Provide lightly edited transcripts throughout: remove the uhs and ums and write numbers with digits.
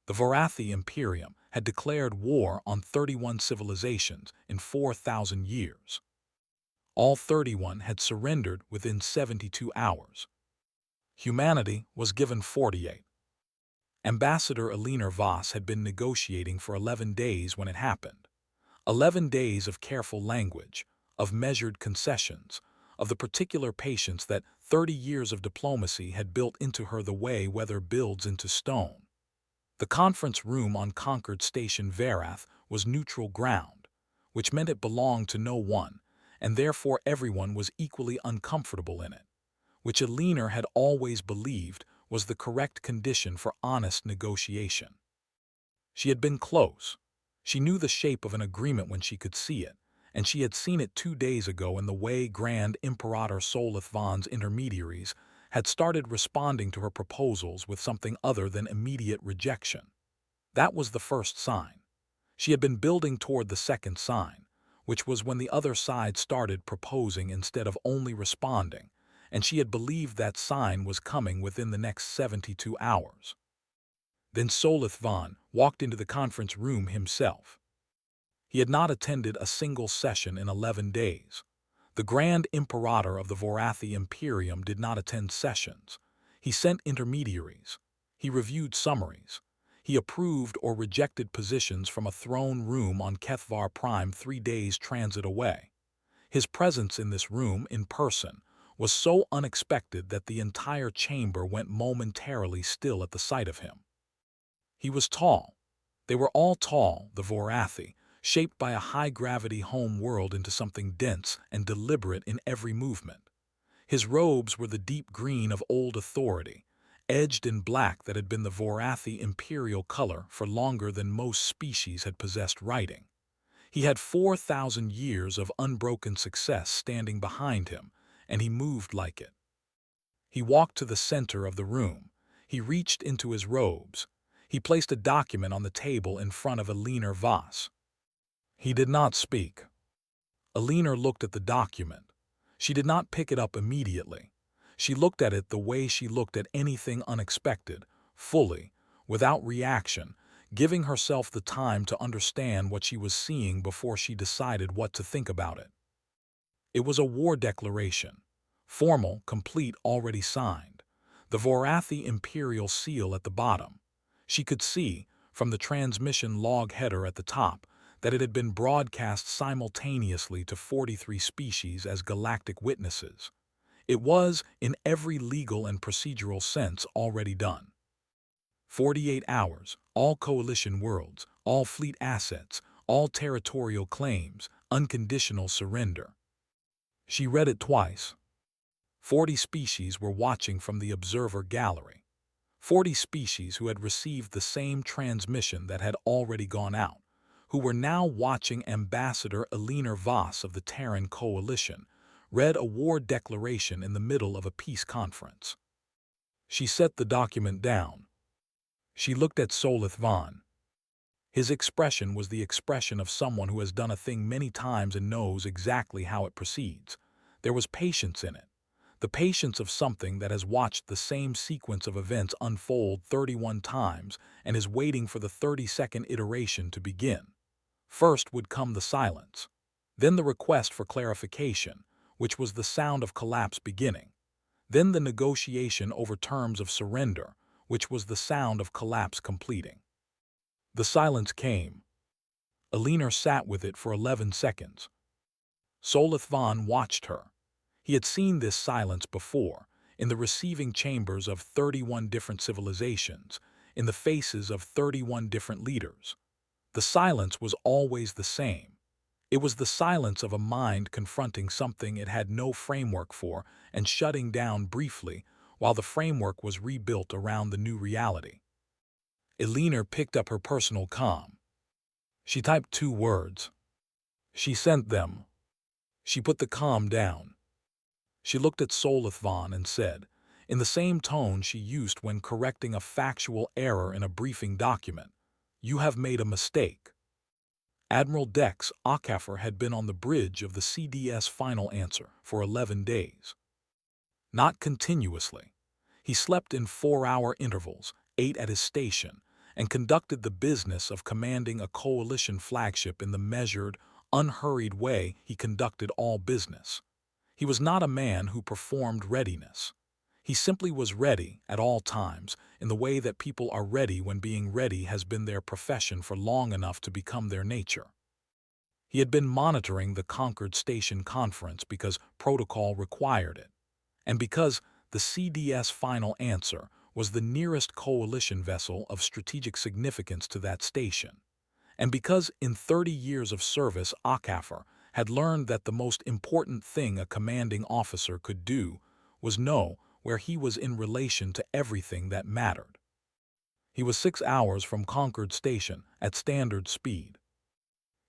The Vorathi Imperium had declared war on 31 civilizations in 4,000 years. All 31 had surrendered within 72 hours. Humanity was given 48. Ambassador Elinor Voss had been negotiating for 11 days when it happened. 11 days of careful language, of measured concessions, of the particular patience that 30 years of diplomacy had built into her the way weather builds into stone. The conference room on conquered Station Verath was neutral ground, which meant it belonged to no one, and therefore everyone was equally uncomfortable in it, which Elinor had always believed was the correct condition for honest negotiation. She had been close. She knew the shape of an agreement when she could see it, and she had seen it 2 days ago in the way Grand Imperator Solith Von's intermediaries had started responding to her proposals with something other than immediate rejection. That was the first sign. She had been building toward the second sign, which was when the other side started proposing instead of only responding, and she had believed that sign was coming within the next 72 hours. Then Solith Von walked into the conference room himself. He had not attended a single session in 11 days. The Grand Imperator of the Vorathi Imperium did not attend sessions. He sent intermediaries. He reviewed summaries. He approved or rejected positions from a throne room on Kethvar Prime 3 days transit away. His presence in this room in person was so unexpected that the entire chamber went momentarily still at the sight of him. He was tall. They were all tall, the Vorathi, shaped by a high-gravity home world into something dense and deliberate in every movement. His robes were the deep green of old authority, edged in black that had been the Vorathi imperial color for longer than most species had possessed writing. He had 4,000 years of unbroken success standing behind him, and he moved like it. He walked to the center of the room. He reached into his robes. He placed a document on the table in front of Elinor Voss. He did not speak. Elinor looked at the document. She did not pick it up immediately. She looked at it the way she looked at anything unexpected, fully, without reaction, giving herself the time to understand what she was seeing before she decided what to think about it. It was a war declaration, formal, complete, already signed. The Vorathi imperial seal at the bottom. She could see, from the transmission log header at the top, that it had been broadcast simultaneously to 43 species as galactic witnesses. It was, in every legal and procedural sense, already done. 48 hours, all coalition worlds, all fleet assets, all territorial claims, unconditional surrender. She read it twice. 40 species were watching from the observer gallery. 40 species who had received the same transmission that had already gone out, who were now watching Ambassador Elinor Voss of the Terran Coalition read a war declaration in the middle of a peace conference. She set the document down. She looked at Solith Von. His expression was the expression of someone who has done a thing many times and knows exactly how it proceeds. There was patience in it. The patience of something that has watched the same sequence of events unfold 31 times and is waiting for the 32nd iteration to begin. First would come the silence, then the request for clarification, which was the sound of collapse beginning, then the negotiation over terms of surrender, which was the sound of collapse completing. The silence came. Elinor sat with it for 11 seconds. Solith Von watched her. He had seen this silence before, in the receiving chambers of 31 different civilizations, in the faces of 31 different leaders. The silence was always the same. It was the silence of a mind confronting something it had no framework for and shutting down briefly while the framework was rebuilt around the new reality. Elinor picked up her personal comm. She typed 2 words. She sent them. She put the comm down. She looked at Solith Von and said, in the same tone she used when correcting a factual error in a briefing document, "You have made a mistake." Admiral Dex Okafor had been on the bridge of the CDS final answer for 11 days. Not continuously. He slept in 4-hour intervals, ate at his station, and conducted the business of commanding a coalition flagship in the measured, unhurried way he conducted all business. He was not a man who performed readiness. He simply was ready at all times, in the way that people are ready when being ready has been their profession for long enough to become their nature. He had been monitoring the Concord Station conference because protocol required it, and because the CDS final answer was the nearest coalition vessel of strategic significance to that station, and because in 30 years of service Akafer had learned that the most important thing a commanding officer could do was know where he was in relation to everything that mattered. He was 6 hours from Concord Station at standard speed.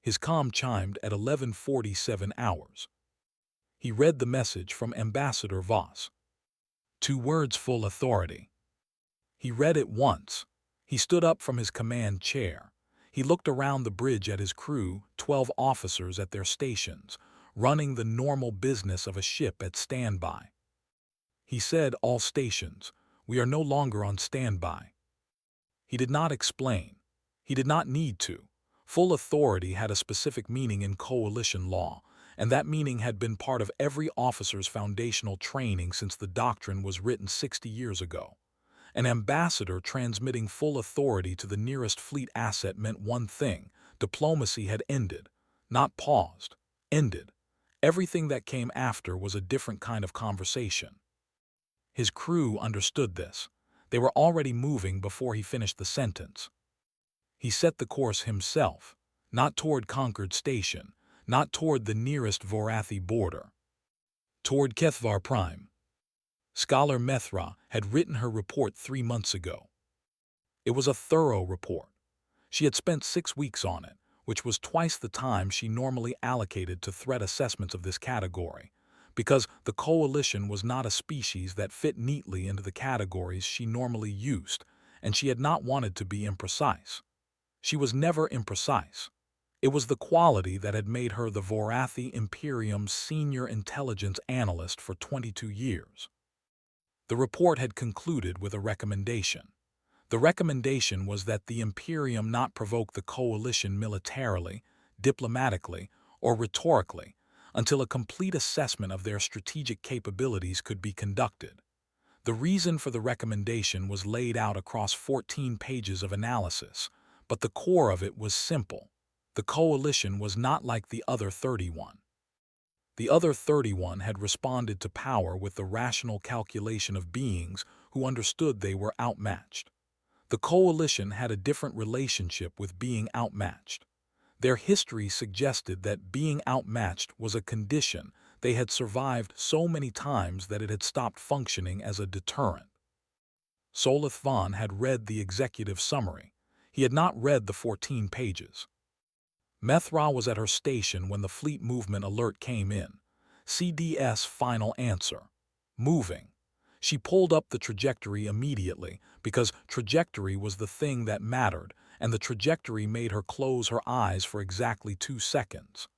His comm chimed at 11:47 hours. He read the message from Ambassador Voss. 2 words: full authority. He read it once. He stood up from his command chair. He looked around the bridge at his crew, 12 officers at their stations, running the normal business of a ship at standby. He said, "All stations, we are no longer on standby." He did not explain. He did not need to. Full authority had a specific meaning in coalition law, and that meaning had been part of every officer's foundational training since the doctrine was written 60 years ago. An ambassador transmitting full authority to the nearest fleet asset meant one thing: diplomacy had ended, not paused, ended. Everything that came after was a different kind of conversation. His crew understood this. They were already moving before he finished the sentence. He set the course himself, not toward Concord Station, not toward the nearest Vorathi border, toward Kethvar Prime. Scholar Methra had written her report 3 months ago. It was a thorough report. She had spent 6 weeks on it, which was twice the time she normally allocated to threat assessments of this category, because the coalition was not a species that fit neatly into the categories she normally used, and she had not wanted to be imprecise. She was never imprecise. It was the quality that had made her the Vorathi Imperium's senior intelligence analyst for 22 years. The report had concluded with a recommendation. The recommendation was that the Imperium not provoke the coalition militarily, diplomatically, or rhetorically until a complete assessment of their strategic capabilities could be conducted. The reason for the recommendation was laid out across 14 pages of analysis, but the core of it was simple. The coalition was not like the other 31. The other 31 had responded to power with the rational calculation of beings who understood they were outmatched. The coalition had a different relationship with being outmatched. Their history suggested that being outmatched was a condition they had survived so many times that it had stopped functioning as a deterrent. Solith Vaughn had read the executive summary. He had not read the 14 pages. Methra was at her station when the fleet movement alert came in. CDS final answer. Moving. She pulled up the trajectory immediately because trajectory was the thing that mattered, and the trajectory made her close her eyes for exactly 2 seconds.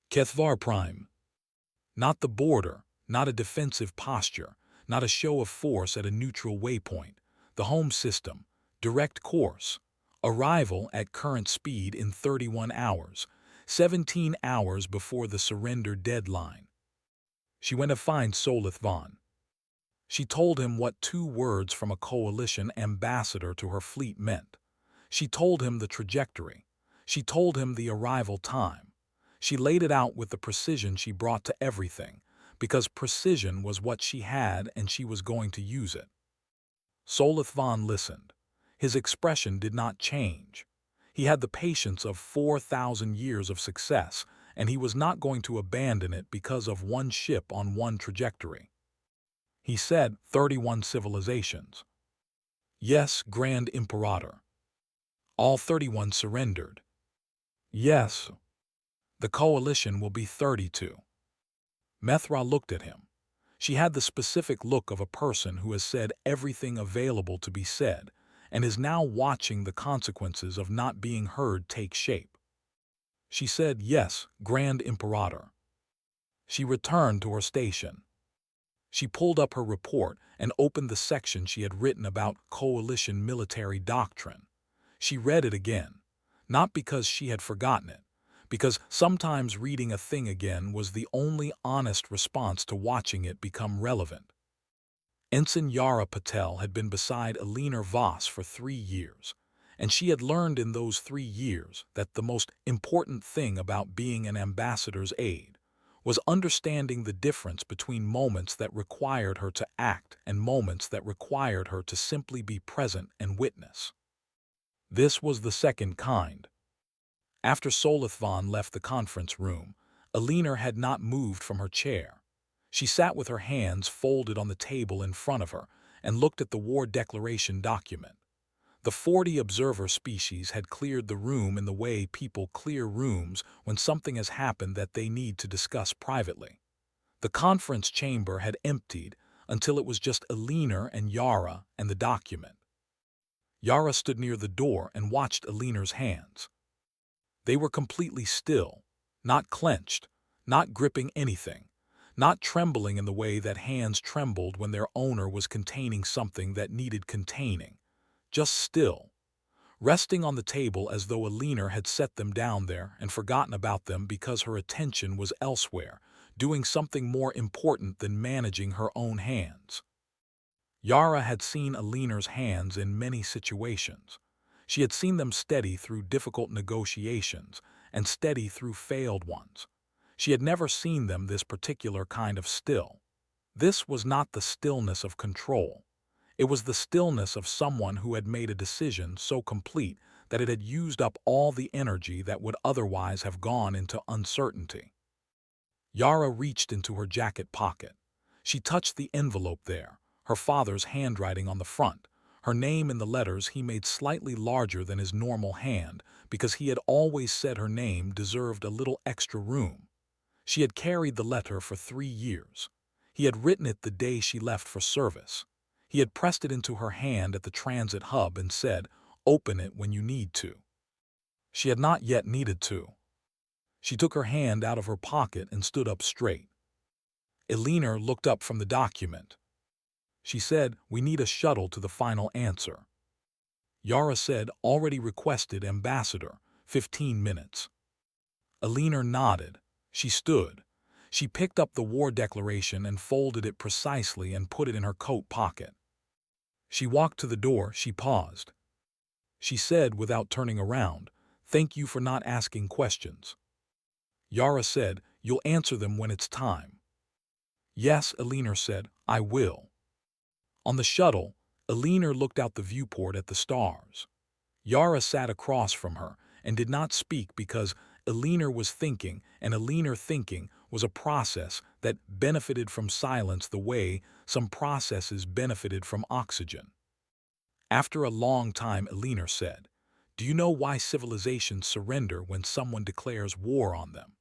Kethvar Prime. Not the border, not a defensive posture, not a show of force at a neutral waypoint. The home system. Direct course. Arrival at current speed in 31 hours, 17 hours before the surrender deadline. She went to find Solith Vaughn. She told him what 2 words from a coalition ambassador to her fleet meant. She told him the trajectory. She told him the arrival time. She laid it out with the precision she brought to everything, because precision was what she had and she was going to use it. Solith Vaughn listened. His expression did not change. He had the patience of 4,000 years of success, and he was not going to abandon it because of one ship on one trajectory. He said, 31 civilizations. Yes, Grand Imperator. All 31 surrendered. Yes. The coalition will be 32. Methra looked at him. She had the specific look of a person who has said everything available to be said and is now watching the consequences of not being heard take shape. She said, yes, Grand Imperator. She returned to her station. She pulled up her report and opened the section she had written about coalition military doctrine. She read it again, not because she had forgotten it, because sometimes reading a thing again was the only honest response to watching it become relevant. Ensign Yara Patel had been beside Alina Voss for 3 years, and she had learned in those 3 years that the most important thing about being an ambassador's aide was understanding the difference between moments that required her to act and moments that required her to simply be present and witness. This was the second kind. After Solithvan left the conference room, Alina had not moved from her chair. She sat with her hands folded on the table in front of her and looked at the War Declaration document. The 40 observer species had cleared the room in the way people clear rooms when something has happened that they need to discuss privately. The conference chamber had emptied until it was just Alina and Yara and the document. Yara stood near the door and watched Alina's hands. They were completely still, not clenched, not gripping anything, not trembling in the way that hands trembled when their owner was containing something that needed containing, just still, resting on the table as though Alina had set them down there and forgotten about them because her attention was elsewhere, doing something more important than managing her own hands. Yara had seen Alina's hands in many situations. She had seen them steady through difficult negotiations and steady through failed ones. She had never seen them this particular kind of still. This was not the stillness of control. It was the stillness of someone who had made a decision so complete that it had used up all the energy that would otherwise have gone into uncertainty. Yara reached into her jacket pocket. She touched the envelope there, her father's handwriting on the front, her name in the letters he made slightly larger than his normal hand because he had always said her name deserved a little extra room. She had carried the letter for 3 years. He had written it the day she left for service. He had pressed it into her hand at the transit hub and said, "Open it when you need to." She had not yet needed to. She took her hand out of her pocket and stood up straight. Alina looked up from the document. She said, "We need a shuttle to the final answer." Yara said, "Already requested, Ambassador, 15 minutes." Alina nodded. She stood. She picked up the War Declaration and folded it precisely and put it in her coat pocket. She walked to the door. She paused. She said, without turning around, "Thank you for not asking questions." Yara said, "You'll answer them when it's time." "Yes," Alina said, "I will." On the shuttle, Alina looked out the viewport at the stars. Yara sat across from her and did not speak because Alina was thinking, and Alina thinking was a process that benefited from silence the way some processes benefited from oxygen. After a long time, Alina said, "Do you know why civilizations surrender when someone declares war on them?"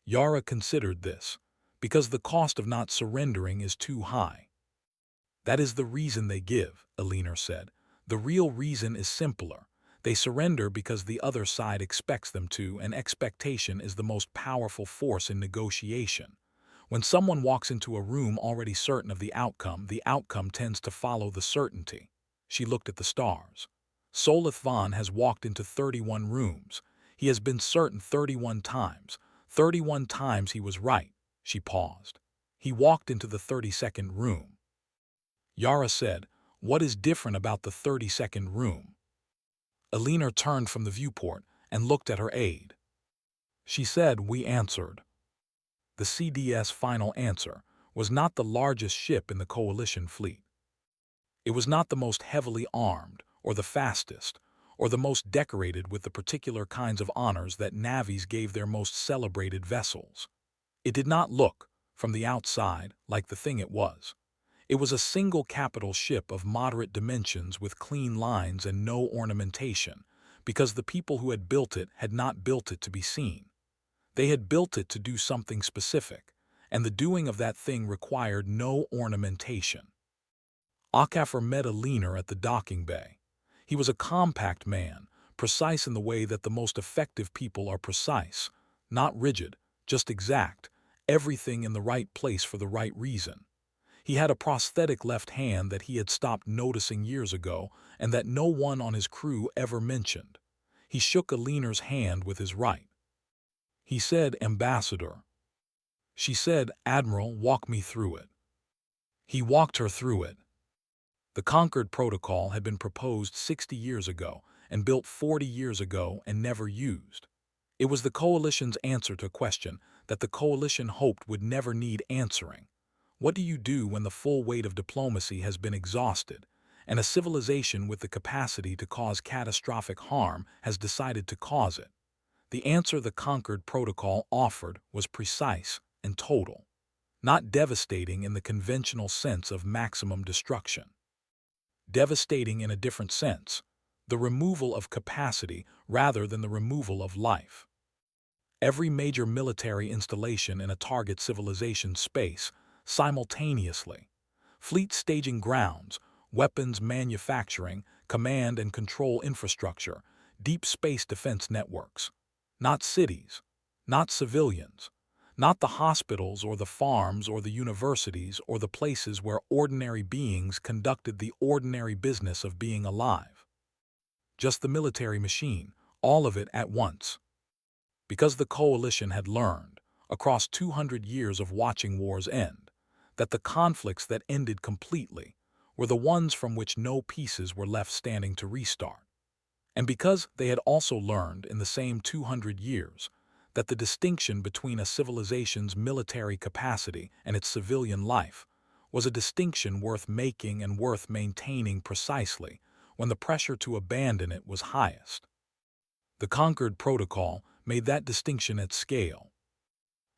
Yara considered this. Because the cost of not surrendering is too high. "That is the reason they give," Alina said. "The real reason is simpler. They surrender because the other side expects them to, and expectation is the most powerful force in negotiation. When someone walks into a room already certain of the outcome tends to follow the certainty." She looked at the stars. Solithvan has walked into 31 rooms. He has been certain 31 times. 31 times he was right. She paused. He walked into the 32nd room. Yara said, "What is different about the 32nd room?" Alina turned from the viewport and looked at her aide. She said, "We answered." The CDS final answer was not the largest ship in the coalition fleet. It was not the most heavily armed, or the fastest, or the most decorated with the particular kinds of honors that navies gave their most celebrated vessels. It did not look, from the outside, like the thing it was. It was a single capital ship of moderate dimensions with clean lines and no ornamentation, because the people who had built it had not built it to be seen. They had built it to do something specific, and the doing of that thing required no ornamentation. Akafar met Alina at the docking bay. He was a compact man, precise in the way that the most effective people are precise, not rigid, just exact, everything in the right place for the right reason. He had a prosthetic left hand that he had stopped noticing years ago and that no one on his crew ever mentioned. He shook Aliner's hand with his right. He said, "Ambassador." She said, "Admiral, walk me through it." He walked her through it. The Concord Protocol had been proposed 60 years ago and built 40 years ago and never used. It was the Coalition's answer to a question that the Coalition hoped would never need answering. What do you do when the full weight of diplomacy has been exhausted, and a civilization with the capacity to cause catastrophic harm has decided to cause it? The answer the Concord Protocol offered was precise and total, not devastating in the conventional sense of maximum destruction. Devastating in a different sense, the removal of capacity rather than the removal of life. Every major military installation in a target civilization's space, simultaneously, fleet staging grounds, weapons manufacturing, command and control infrastructure, deep space defense networks. Not cities, not civilians, not the hospitals or the farms or the universities or the places where ordinary beings conducted the ordinary business of being alive. Just the military machine, all of it at once. Because the Coalition had learned, across 200 years of watching wars end, that the conflicts that ended completely were the ones from which no pieces were left standing to restart. And because they had also learned in the same 200 years that the distinction between a civilization's military capacity and its civilian life was a distinction worth making and worth maintaining precisely when the pressure to abandon it was highest. The Concord Protocol made that distinction at scale.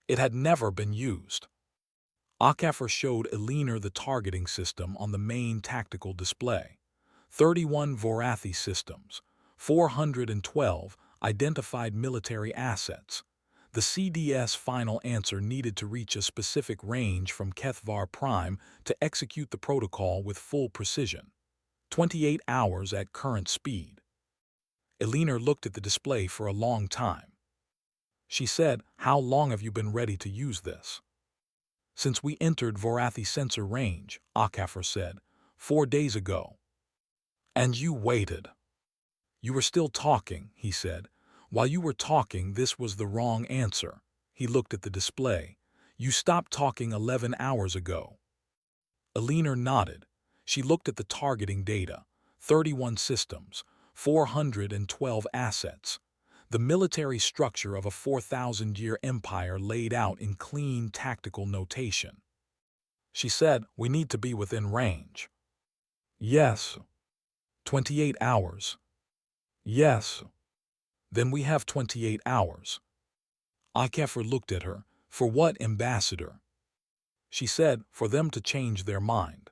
It had never been used. HFY showed Aliner the targeting system on the main tactical display. 31 Vorathi systems, 412 identified military assets. The CDS final answer needed to reach a specific range from Kethvar Prime to execute the protocol with full precision. 28 hours at current speed. Aliner looked at the display for a long time. She said, "How long have you been ready to use this?" "Since we entered Vorathi sensor range," HFY said, 4 days ago." "And you waited." "You were still talking," he said. "While you were talking, this was the wrong answer." He looked at the display. "You stopped talking 11 hours ago." Aliner nodded. She looked at the targeting data. 31 systems, 412 assets. The military structure of a 4,000-year empire laid out in clean tactical notation. She said, "We need to be within range." "Yes." 28 hours. "Yes." "Then we have 28 hours." HFY looked at her. "For what, Ambassador?" She said, "For them to change their mind."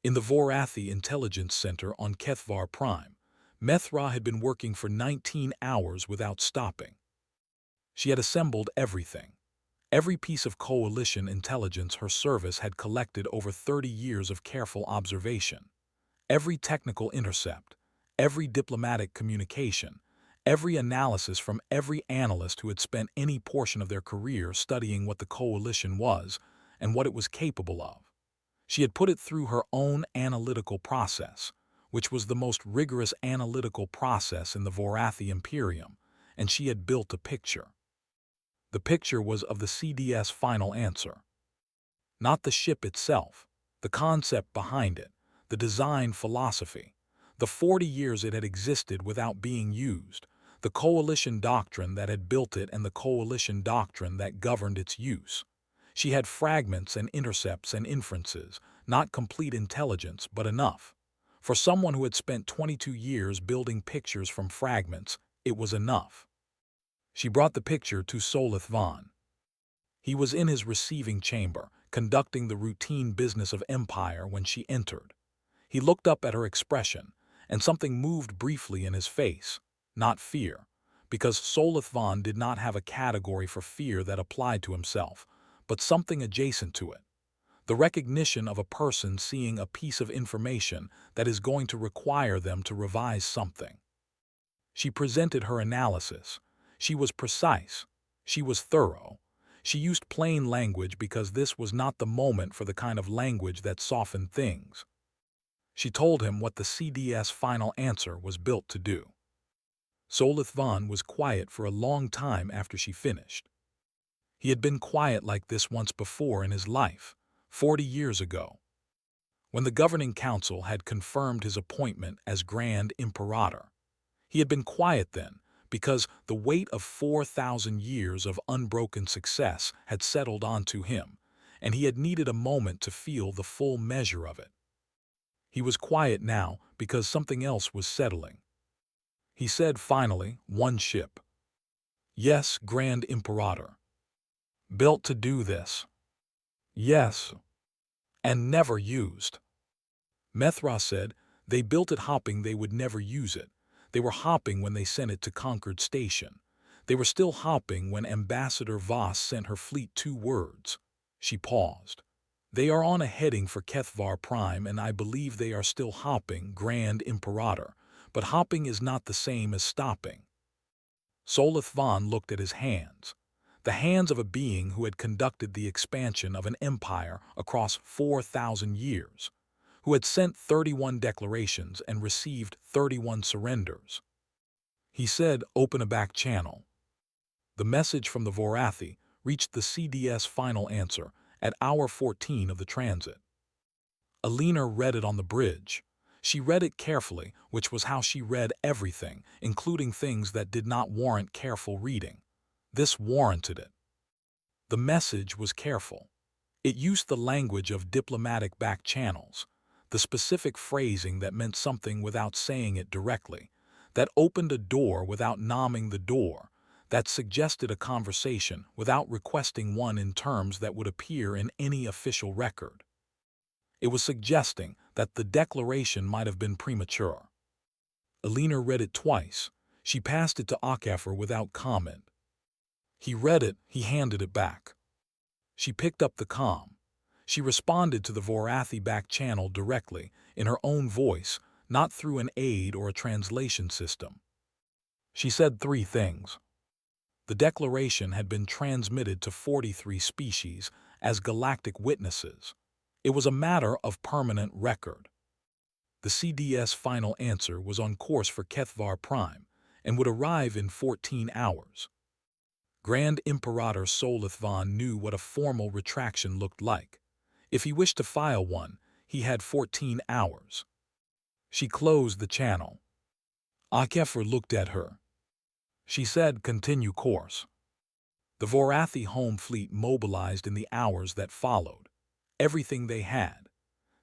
In the Vorathi Intelligence Center on Kethvar Prime, Methra had been working for 19 hours without stopping. She had assembled everything. Every piece of Coalition intelligence her service had collected over 30 years of careful observation. Every technical intercept, every diplomatic communication, every analysis from every analyst who had spent any portion of their career studying what the Coalition was and what it was capable of. She had put it through her own analytical process, which was the most rigorous analytical process in the Vorathi Imperium, and she had built a picture. The picture was of the CDS final answer. Not the ship itself, the concept behind it, the design philosophy, the 40 years it had existed without being used, the Coalition doctrine that had built it and the Coalition doctrine that governed its use. She had fragments and intercepts and inferences, not complete intelligence, but enough. For someone who had spent 22 years building pictures from fragments, it was enough. She brought the picture to Solith Vaughn. He was in his receiving chamber, conducting the routine business of Empire when she entered. He looked up at her expression, and something moved briefly in his face, not fear, because Solith Vaughn did not have a category for fear that applied to himself, but something adjacent to it. The recognition of a person seeing a piece of information that is going to require them to revise something. She presented her analysis. She was precise. She was thorough. She used plain language because this was not the moment for the kind of language that softened things. She told him what the CDS final answer was built to do. Solith Vaughn was quiet for a long time after she finished. He had been quiet like this once before in his life, 40 years ago, when the governing council had confirmed his appointment as Grand Imperator. He had been quiet then because the weight of 4,000 years of unbroken success had settled onto him, and he had needed a moment to feel the full measure of it. He was quiet now because something else was settling. He said finally, "One ship." "Yes, Grand Imperator." "Built to do this." "Yes." "And never used." Methra said, "They built it hoping they would never use it. They were hopping when they sent it to Concord Station. They were still hopping when Ambassador Voss sent her fleet 2 words." She paused. "They are on a heading for Kethvar Prime, and I believe they are still hopping, Grand Imperator. But hopping is not the same as stopping." Solith Vaughn looked at his hands. The hands of a being who had conducted the expansion of an empire across 4,000 years, who had sent 31 declarations and received 31 surrenders. He said, "Open a back channel." The message from the Vorathi reached the CDS final answer at hour 14 of the transit. Alina read it on the bridge. She read it carefully, which was how she read everything, including things that did not warrant careful reading. This warranted it. The message was careful. It used the language of diplomatic back channels, the specific phrasing that meant something without saying it directly, that opened a door without nomming the door, that suggested a conversation without requesting one in terms that would appear in any official record. It was suggesting that the declaration might have been premature. Alina read it twice. She passed it to Akafor without comment. He read it, he handed it back. She picked up the comm. She responded to the Vorathi back channel directly, in her own voice, not through an aid or a translation system. She said 3 things. The declaration had been transmitted to 43 species as galactic witnesses. It was a matter of permanent record. The CDS final answer was on course for Kethvar Prime and would arrive in 14 hours. Grand Imperator Solith Vaughn knew what a formal retraction looked like. If he wished to file one, he had 14 hours. She closed the channel. Akafor looked at her. She said, "Continue course." The Vorathi home fleet mobilized in the hours that followed. Everything they had.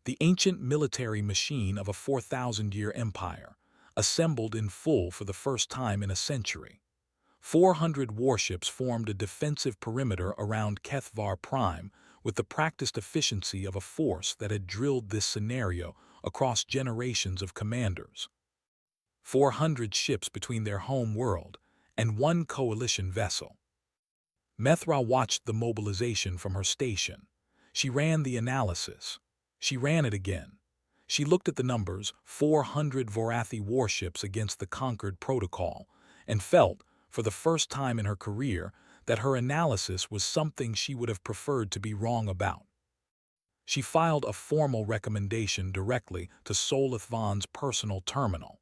The ancient military machine of a 4,000-year empire, assembled in full for the first time in a century. 400 warships formed a defensive perimeter around Kethvar Prime with the practiced efficiency of a force that had drilled this scenario across generations of commanders. 400 ships between their home world and 1 coalition vessel. Methra watched the mobilization from her station. She ran the analysis. She ran it again. She looked at the numbers, 400 Vorathi warships against the Concord Protocol, and felt, for the first time in her career, that her analysis was something she would have preferred to be wrong about. She filed a formal recommendation directly to Solith Vaughn's personal terminal.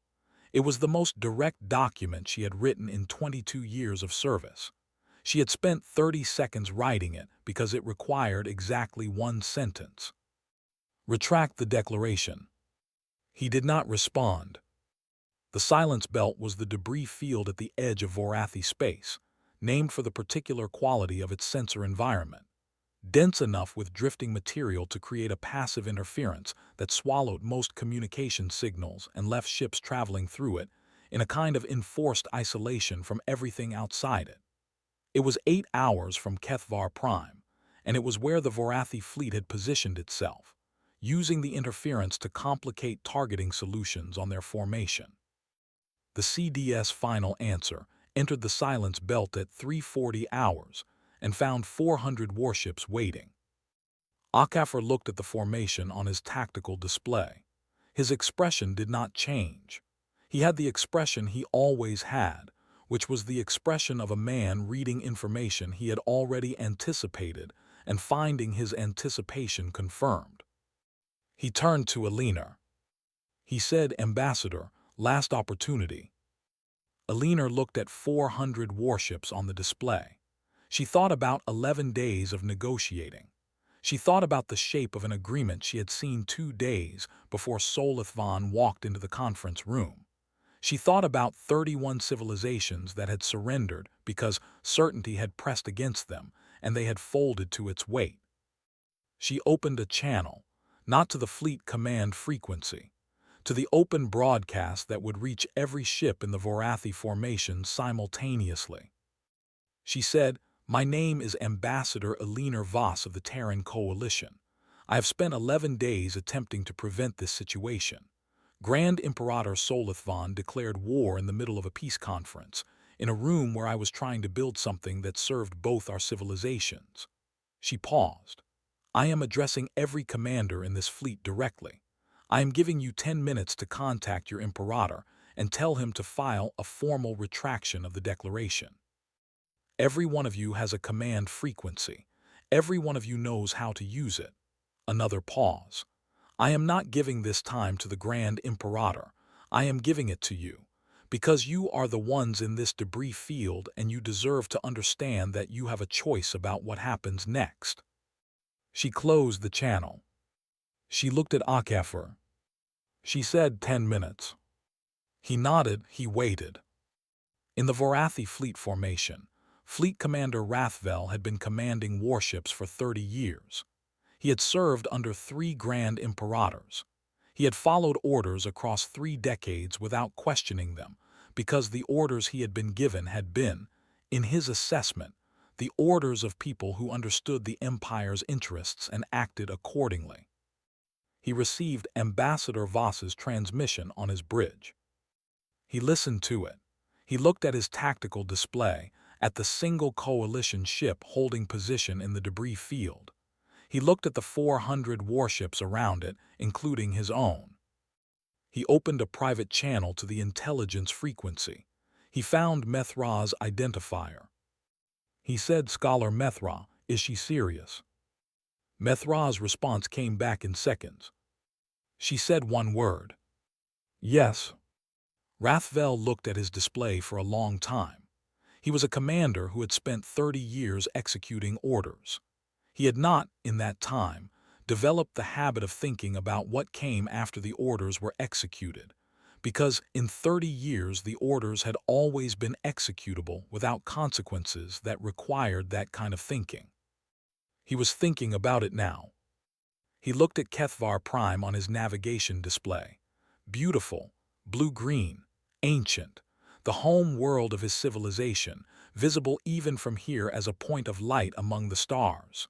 It was the most direct document she had written in 22 years of service. She had spent 30 seconds writing it because it required exactly 1 sentence. "Retract the declaration." He did not respond. The silence belt was the debris field at the edge of Vorathi space, named for the particular quality of its sensor environment. Dense enough with drifting material to create a passive interference that swallowed most communication signals and left ships traveling through it in a kind of enforced isolation from everything outside it. It was 8 hours from Kethvar Prime, and it was where the Vorathi fleet had positioned itself, using the interference to complicate targeting solutions on their formation. The CDS final answer entered the silence belt at 3:40 hours and found 400 warships waiting. Akafor looked at the formation on his tactical display. His expression did not change. He had the expression he always had, which was the expression of a man reading information he had already anticipated and finding his anticipation confirmed. He turned to Alina. He said, "Ambassador, last opportunity." Alina looked at 400 warships on the display. She thought about 11 days of negotiating. She thought about the shape of an agreement she had seen 2 days before Solithvan walked into the conference room. She thought about 31 civilizations that had surrendered because certainty had pressed against them and they had folded to its weight. She opened a channel, not to the fleet command frequency, to the open broadcast that would reach every ship in the Vorathi formation simultaneously. She said, "My name is Ambassador Alina Voss of the Terran Coalition. I have spent 11 days attempting to prevent this situation. Grand Imperator Solithvan declared war in the middle of a peace conference, in a room where I was trying to build something that served both our civilizations." She paused. "I am addressing every commander in this fleet directly. I am giving you 10 minutes to contact your Imperator and tell him to file a formal retraction of the declaration. Every one of you has a command frequency. Every one of you knows how to use it." Another pause. "I am not giving this time to the Grand Imperator. I am giving it to you, because you are the ones in this debris field and you deserve to understand that you have a choice about what happens next." She closed the channel. She looked at HFY. She said, 10 minutes. He nodded. He waited. In the Vorathi fleet formation, Fleet Commander Rathvel had been commanding warships for 30 years. He had served under 3 Grand Imperators. He had followed orders across 3 decades without questioning them, because the orders he had been given had been, in his assessment, the orders of people who understood the Empire's interests and acted accordingly. He received Ambassador Voss's transmission on his bridge. He listened to it. He looked at his tactical display, at the single coalition ship holding position in the debris field. He looked at the 400 warships around it, including his own. He opened a private channel to the intelligence frequency. He found Methra's identifier. He said, "Scholar Methra, is she serious?" Methra's response came back in seconds. She said one word. "Yes." Rathvel looked at his display for a long time. He was a commander who had spent 30 years executing orders. He had not, in that time, developed the habit of thinking about what came after the orders were executed, because in 30 years the orders had always been executable without consequences that required that kind of thinking. He was thinking about it now. He looked at Kethvar Prime on his navigation display. Beautiful, blue-green, ancient, the home world of his civilization, visible even from here as a point of light among the stars.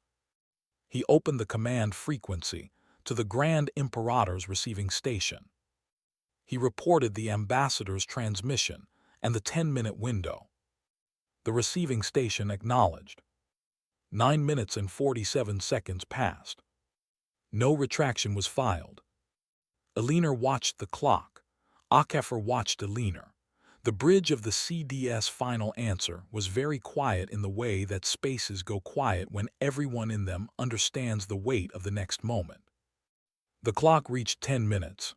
He opened the command frequency to the Grand Imperator's receiving station. He reported the ambassador's transmission and the 10-minute window. The receiving station acknowledged. 9 minutes and 47 seconds passed. No retraction was filed. Alina watched the clock. HFY watched Alina. The bridge of the CDS final answer was very quiet in the way that spaces go quiet when everyone in them understands the weight of the next moment. The clock reached 10 minutes.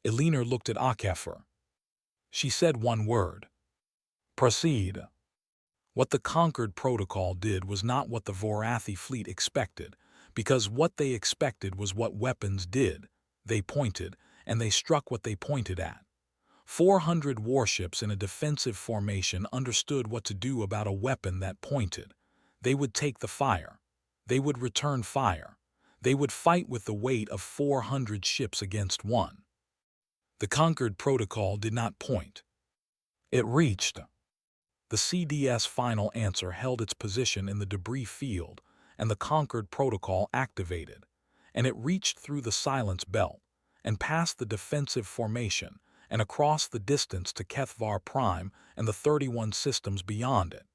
Alina looked at HFY. She said one word. "Proceed." What the Concord Protocol did was not what the Vorathi fleet expected, because what they expected was what weapons did. They pointed, and they struck what they pointed at. 400 warships in a defensive formation understood what to do about a weapon that pointed. They would take the fire. They would return fire. They would fight with the weight of 400 ships against one. The Concord Protocol did not point. It reached. The CDS final answer held its position in the debris field, and the Concord Protocol activated, and it reached through the silence belt, and past the defensive formation, and across the distance to Kethvar Prime and the 31 systems beyond it.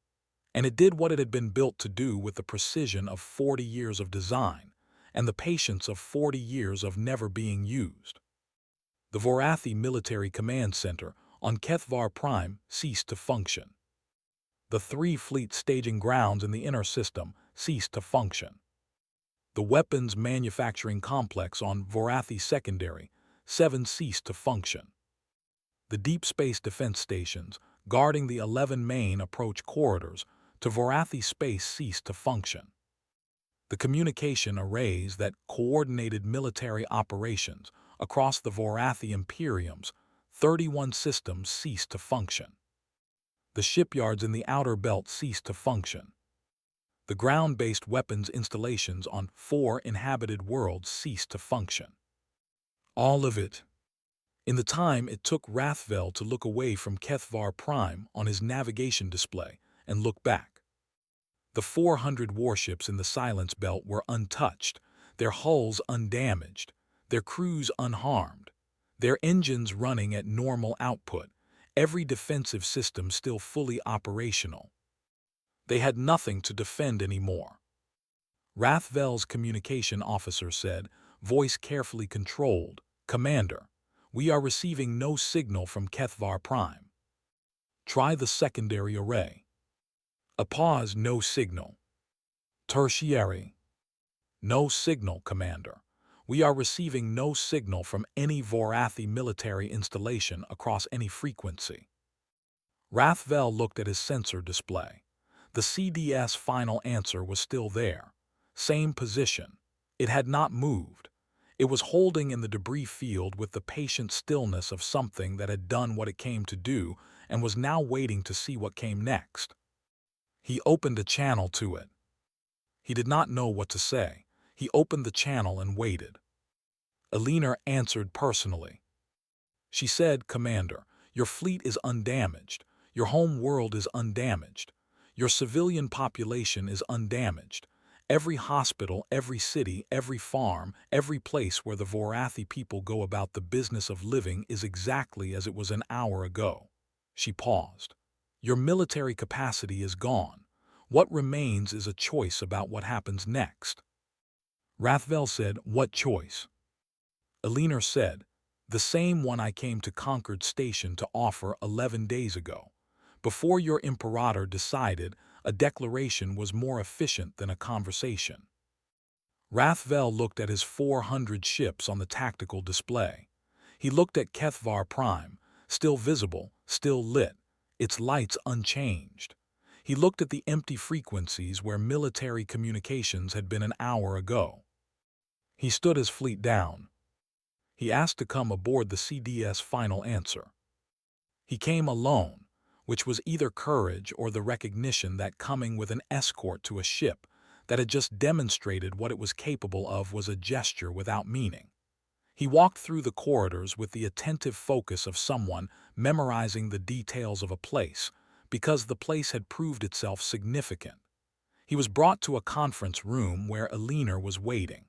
And it did what it had been built to do with the precision of 40 years of design, and the patience of 40 years of never being used. The Vorathi Military Command Center on Kethvar Prime ceased to function. The 3 fleet staging grounds in the inner system ceased to function. The weapons manufacturing complex on Vorathi Secondary 7 ceased to function. The deep space defense stations guarding the 11 main approach corridors to Vorathi space ceased to function. The communication arrays that coordinated military operations across the Vorathi Imperium's 31 systems ceased to function. The shipyards in the outer belt ceased to function. The ground-based weapons installations on 4 inhabited worlds ceased to function. All of it. In the time it took Rathvel to look away from Kethvar Prime on his navigation display and look back. The 400 warships in the Silence Belt were untouched, their hulls undamaged, their crews unharmed, their engines running at normal output, every defensive system still fully operational. They had nothing to defend anymore. Rathvel's communication officer said, voice carefully controlled, "Commander, we are receiving no signal from Kethvar Prime. Try the secondary array." A pause, no signal. Tertiary. No signal, Commander. We are receiving no signal from any Vorathi military installation across any frequency. Rathvel looked at his sensor display. The CDS final answer was still there. Same position. It had not moved. It was holding in the debris field with the patient stillness of something that had done what it came to do and was now waiting to see what came next. He opened a channel to it. He did not know what to say. He opened the channel and waited. Alina answered personally. She said, "Commander, your fleet is undamaged. Your home world is undamaged. Your civilian population is undamaged. Every hospital, every city, every farm, every place where the Vorathi people go about the business of living is exactly as it was an hour ago." She paused. "Your military capacity is gone. What remains is a choice about what happens next." Rathvel said, "What choice?" Alina said, "The same one I came to Concord Station to offer 11 days ago. Before your Imperator decided, a declaration was more efficient than a conversation." Rathvel looked at his 400 ships on the tactical display. He looked at Kethvar Prime, still visible, still lit, its lights unchanged. He looked at the empty frequencies where military communications had been an hour ago. He stood his fleet down. He asked to come aboard the CDS final answer. He came alone, which was either courage or the recognition that coming with an escort to a ship that had just demonstrated what it was capable of was a gesture without meaning. He walked through the corridors with the attentive focus of someone memorizing the details of a place, because the place had proved itself significant. He was brought to a conference room where Alina was waiting.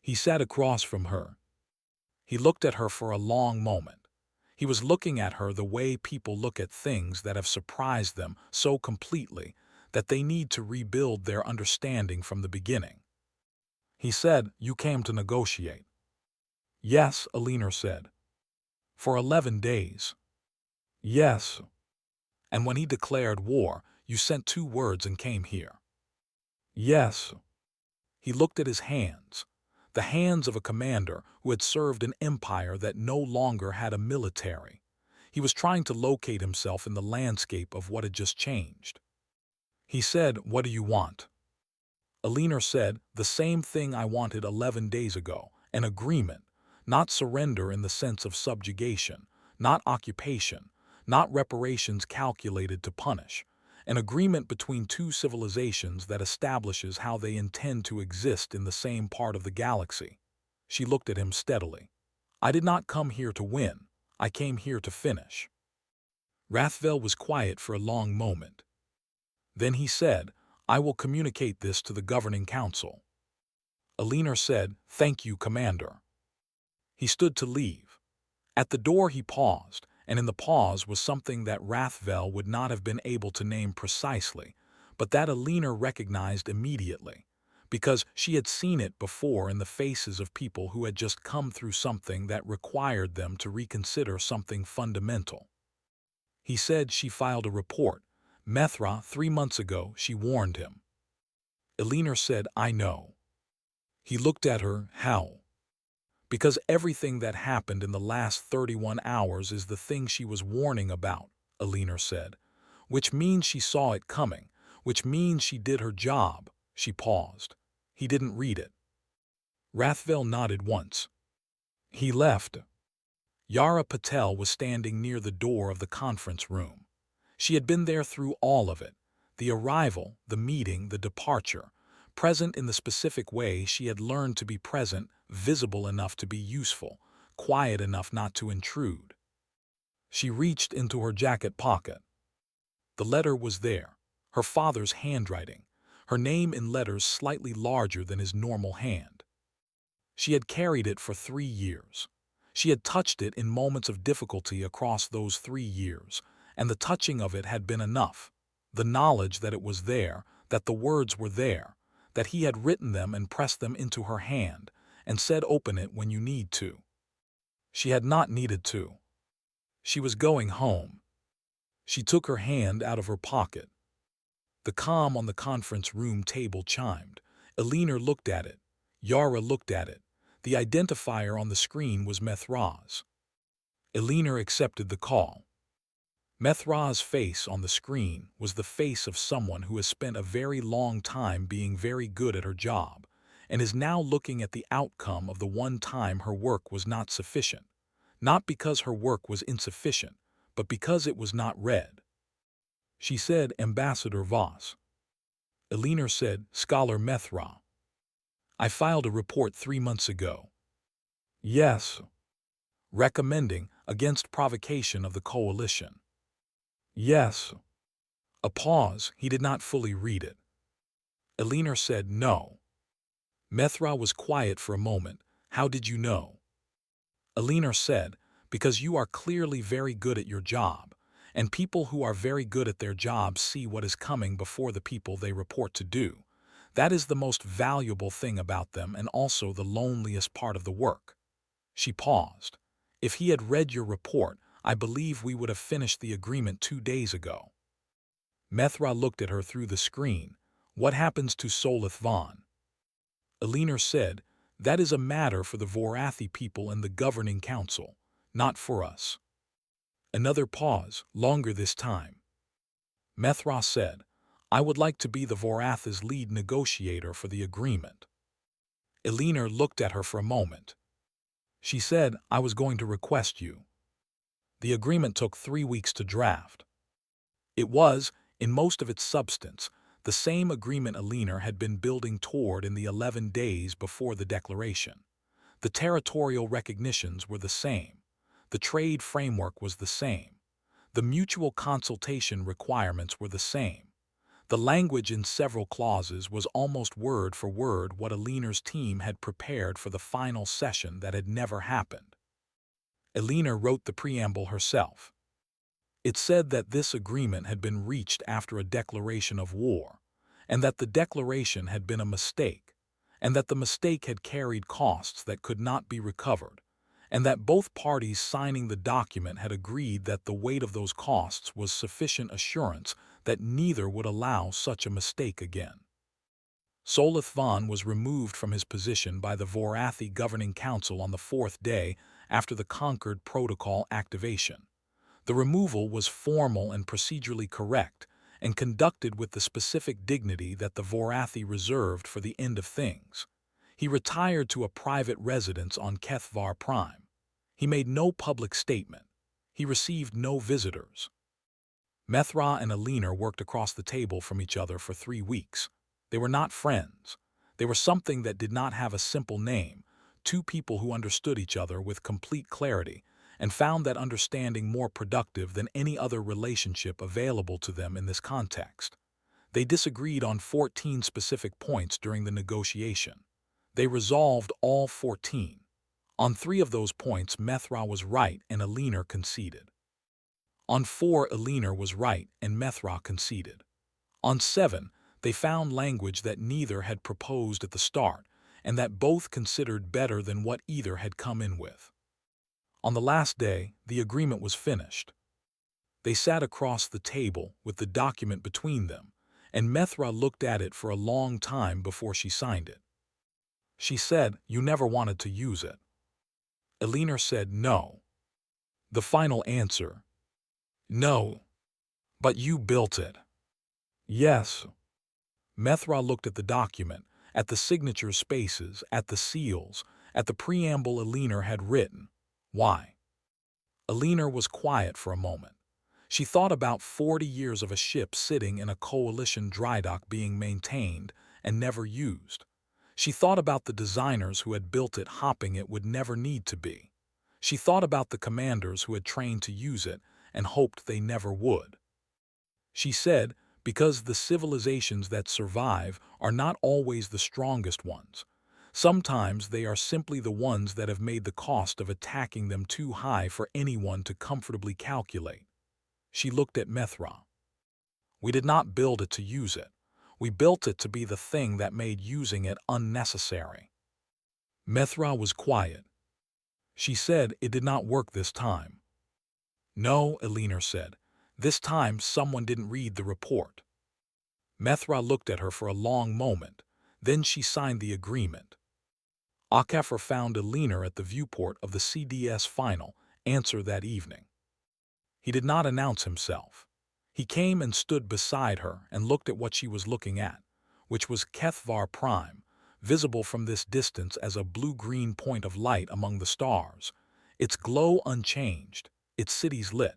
He sat across from her. He looked at her for a long moment. He was looking at her the way people look at things that have surprised them so completely that they need to rebuild their understanding from the beginning. He said, "You came to negotiate." "Yes," Alina said. "For 11 days." "Yes." "And when he declared war, you sent 2 words and came here." "Yes." He looked at his hands, the hands of a commander who had served an empire that no longer had a military. He was trying to locate himself in the landscape of what had just changed. He said, "What do you want?" Alina said, "The same thing I wanted 11 days ago, an agreement, not surrender in the sense of subjugation, not occupation, not reparations calculated to punish, an agreement between 2 civilizations that establishes how they intend to exist in the same part of the galaxy." She looked at him steadily. "I did not come here to win. I came here to finish." Rathvel was quiet for a long moment. Then he said, "I will communicate this to the Governing Council." Alina said, "Thank you, Commander." He stood to leave. At the door he paused, and in the pause was something that Rathvel would not have been able to name precisely, but that Alina recognized immediately, because she had seen it before in the faces of people who had just come through something that required them to reconsider something fundamental. He said she filed a report. Methra, 3 months ago, she warned him. Elinor said, I know. He looked at her, how? Because everything that happened in the last 31 hours is the thing she was warning about, Elinor said. Which means she saw it coming, which means she did her job. She paused. He didn't read it. Rathvel nodded once. He left. Yara Patel was standing near the door of the conference room. She had been there through all of it, the arrival, the meeting, the departure, present in the specific way she had learned to be present, visible enough to be useful, quiet enough not to intrude. She reached into her jacket pocket. The letter was there, her father's handwriting, her name in letters slightly larger than his normal hand. She had carried it for 3 years. She had touched it in moments of difficulty across those 3 years, and the touching of it had been enough. The knowledge that it was there, that the words were there, that he had written them and pressed them into her hand, and said open it when you need to. She had not needed to. She was going home. She took her hand out of her pocket. The comm on the conference room table chimed. Elinor looked at it. Yara looked at it. The identifier on the screen was Methra's. Elinor accepted the call. Methra's face on the screen was the face of someone who has spent a very long time being very good at her job, and is now looking at the outcome of the one time her work was not sufficient. Not because her work was insufficient, but because it was not read. She said, Ambassador Voss. Elinor said, Scholar Methra. I filed a report 3 months ago. Yes. Recommending against provocation of the coalition. Yes. A pause, he did not fully read it. Elinor said no. Methra was quiet for a moment. How did you know? Elinor said, because you are clearly very good at your job, and people who are very good at their jobs see what is coming before the people they report to do. That is the most valuable thing about them and also the loneliest part of the work. She paused. If he had read your report, I believe we would have finished the agreement 2 days ago. Methra looked at her through the screen. What happens to Solith Vaughn? Elinor said, that is a matter for the Vorathi people and the governing council, not for us. Another pause, longer this time. Methra said, I would like to be the Vorathi's lead negotiator for the agreement. Elinor looked at her for a moment. She said, I was going to request you. The agreement took 3 weeks to draft. It was, in most of its substance, the same agreement Elinor had been building toward in the 11 days before the declaration. The territorial recognitions were the same. The trade framework was the same. The mutual consultation requirements were the same. The language in several clauses was almost word for word what Elinor's team had prepared for the final session that had never happened. Elinor wrote the preamble herself. It said that this agreement had been reached after a declaration of war, and that the declaration had been a mistake, and that the mistake had carried costs that could not be recovered, and that both parties signing the document had agreed that the weight of those costs was sufficient assurance that neither would allow such a mistake again. Solith Vaughn was removed from his position by the Vorathi Governing Council on the 4th day after the Concord Protocol activation. The removal was formal and procedurally correct, and conducted with the specific dignity that the Vorathi reserved for the end of things. He retired to a private residence on Kethvar Prime. He made no public statement. He received no visitors. Methra and Elinor worked across the table from each other for 3 weeks. They were not friends. They were something that did not have a simple name, 2 people who understood each other with complete clarity, and found that understanding more productive than any other relationship available to them in this context. They disagreed on 14 specific points during the negotiation. They resolved all 14. On 3 of those points, Methra was right and Elinor conceded. On 4, Elinor was right and Methra conceded. On 7, they found language that neither had proposed at the start and that both considered better than what either had come in with. On the last day, the agreement was finished. They sat across the table with the document between them, and Methra looked at it for a long time before she signed it. She said, "You never wanted to use it." Elinor said, "No." The final answer, "No. But you built it." "Yes." Methra looked at the document, at the signature spaces, at the seals, at the preamble Elinor had written. Why? Elinor was quiet for a moment. She thought about 40 years of a ship sitting in a coalition drydock being maintained and never used. She thought about the designers who had built it hopping it would never need to be. She thought about the commanders who had trained to use it and hoped they never would. She said, because the civilizations that survive are not always the strongest ones. Sometimes they are simply the ones that have made the cost of attacking them too high for anyone to comfortably calculate. She looked at Methra. We did not build it to use it. We built it to be the thing that made using it unnecessary. Methra was quiet. She said it did not work this time. No, Elinor said. This time someone didn't read the report. Methra looked at her for a long moment. Then she signed the agreement. Akeffer found Elinor at the viewport of the CDS final answer that evening. He did not announce himself. He came and stood beside her and looked at what she was looking at, which was Kethvar Prime, visible from this distance as a blue-green point of light among the stars, its glow unchanged, its cities lit,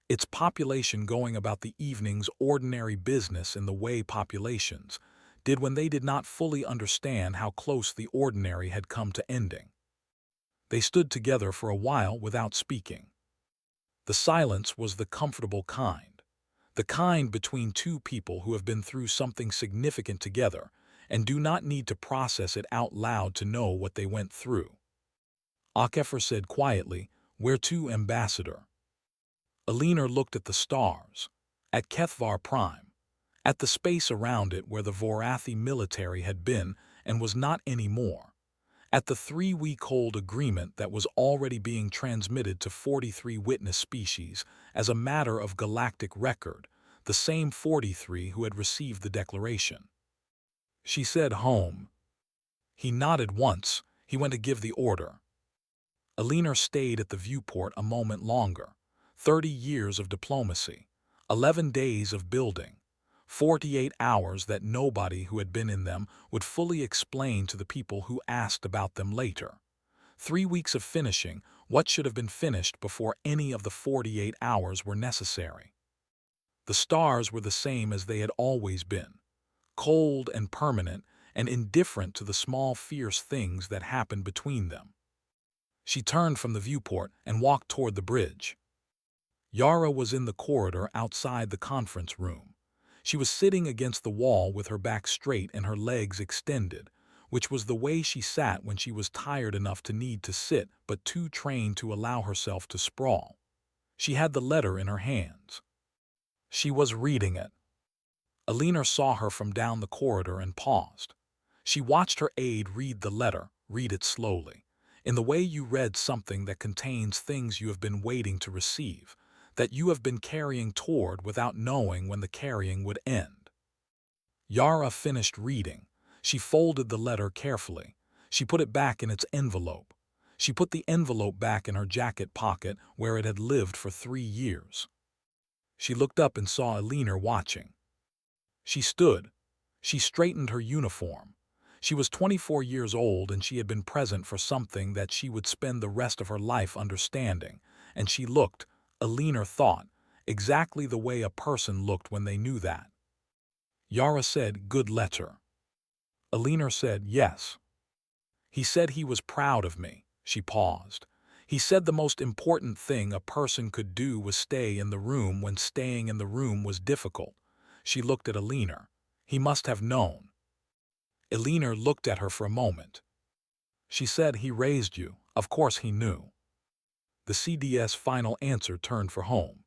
its population going about the evening's ordinary business in the way populations did when they did not fully understand how close the ordinary had come to ending. They stood together for a while without speaking. The silence was the comfortable kind, the kind between two people who have been through something significant together and do not need to process it out loud to know what they went through. Akeffer said quietly, "Where to, Ambassador?" Elinor looked at the stars, at Kethvar Prime, at the space around it where the Vorathi military had been and was not anymore, at the 3-week-old agreement that was already being transmitted to 43 witness species as a matter of galactic record, the same 43 who had received the declaration. She said, "Home." He nodded once. He went to give the order. Elinor stayed at the viewport a moment longer. 30 years of diplomacy, 11 days of building, 48 hours that nobody who had been in them would fully explain to the people who asked about them later. 3 weeks of finishing what should have been finished before any of the 48 hours were necessary. The stars were the same as they had always been, cold and permanent and indifferent to the small fierce things that happened between them. She turned from the viewport and walked toward the bridge. Yara was in the corridor outside the conference room. She was sitting against the wall with her back straight and her legs extended, which was the way she sat when she was tired enough to need to sit but too trained to allow herself to sprawl. She had the letter in her hands. She was reading it. Elinor saw her from down the corridor and paused. She watched her aide read the letter, read it slowly, in the way you read something that contains things you have been waiting to receive, that you have been carrying toward without knowing when the carrying would end. Yara finished reading. She folded the letter carefully. She put it back in its envelope. She put the envelope back in her jacket pocket where it had lived for 3 years. She looked up and saw Elinor watching. She stood. She straightened her uniform. She was 24 years old and she had been present for something that she would spend the rest of her life understanding, and she looked, Elinor thought, exactly the way a person looked when they knew that. Yara said, "Good letter." Elinor said, "Yes." He said he was proud of me. She paused. He said the most important thing a person could do was stay in the room when staying in the room was difficult. She looked at Elinor. He must have known. Elinor looked at her for a moment. She said, "He raised you. Of course he knew." The CDS final answer turned for home.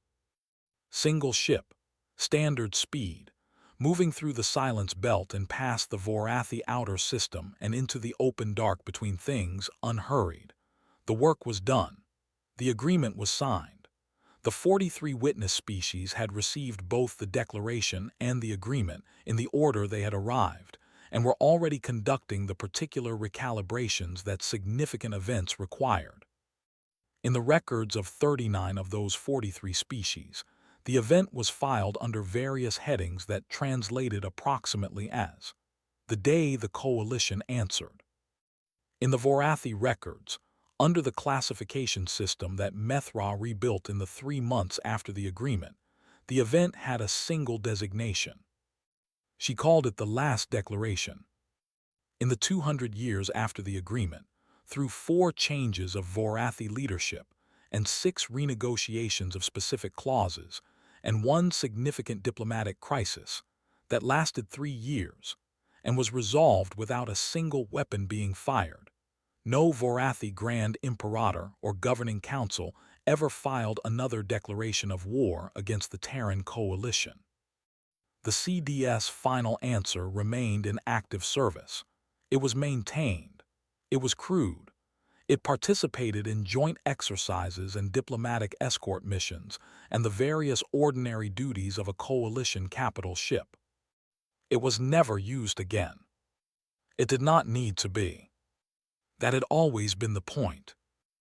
Single ship, standard speed, moving through the silence belt and past the Vorathi outer system and into the open dark between things, unhurried. The work was done. The agreement was signed. The 43 witness species had received both the declaration and the agreement in the order they had arrived, and were already conducting the particular recalibrations that significant events required. In the records of 39 of those 43 species, the event was filed under various headings that translated approximately as, "The day the coalition answered." In the Vorathi records, under the classification system that Methra rebuilt in the 3 months after the agreement, the event had a single designation. She called it the last declaration. In the 200 years after the agreement, through 4 changes of Vorathi leadership and 6 renegotiations of specific clauses, and 1 significant diplomatic crisis that lasted 3 years and was resolved without a single weapon being fired, no Vorathi Grand Imperator or Governing Council ever filed another declaration of war against the Terran coalition. The CDS final answer remained in active service. It was maintained. It was crewed. It participated in joint exercises and diplomatic escort missions and the various ordinary duties of a coalition capital ship. It was never used again. It did not need to be. That had always been the point.